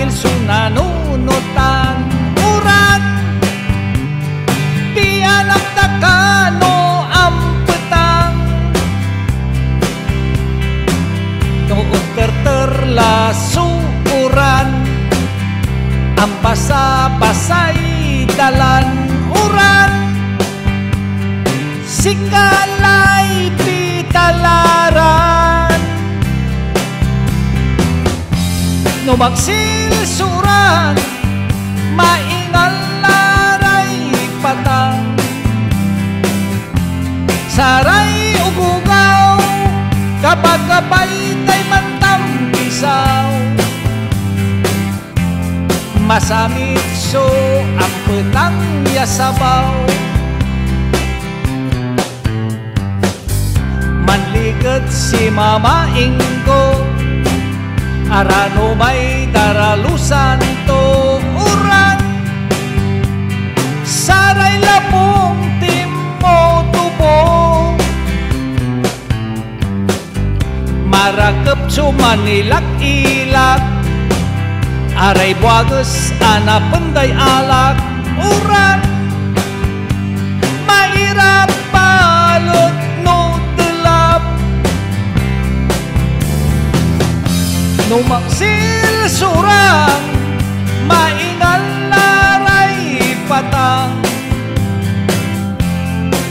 Marahil sunanunutan urat pianak takano ang petang noon terterla suuran ang basa-basay dalan urat sikalay pitalaran no magsilsuran maingal laray patang saray ugugaw kapag kapay tay mantampisaw masamit so ang petang yasabaw manligat si Mama Ingo arano may daralusan to uran saray lapong timo tubo marakep sumanilak-ilak aray buages ana penday alak uran mairap palot no telap no magsilsurang maingal laray patang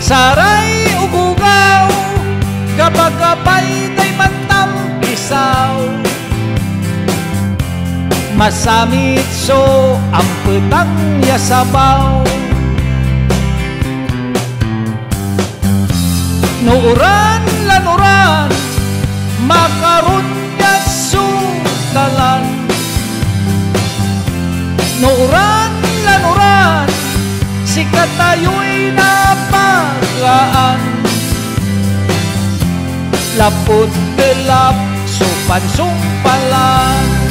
saray ugugaw kapag kapay tay mantampisaw masamit so ang petang yasabaw no uran lanuran makarun yasudalan no uran lanuran si katayo'y napagaan lapot delap supan sumpalan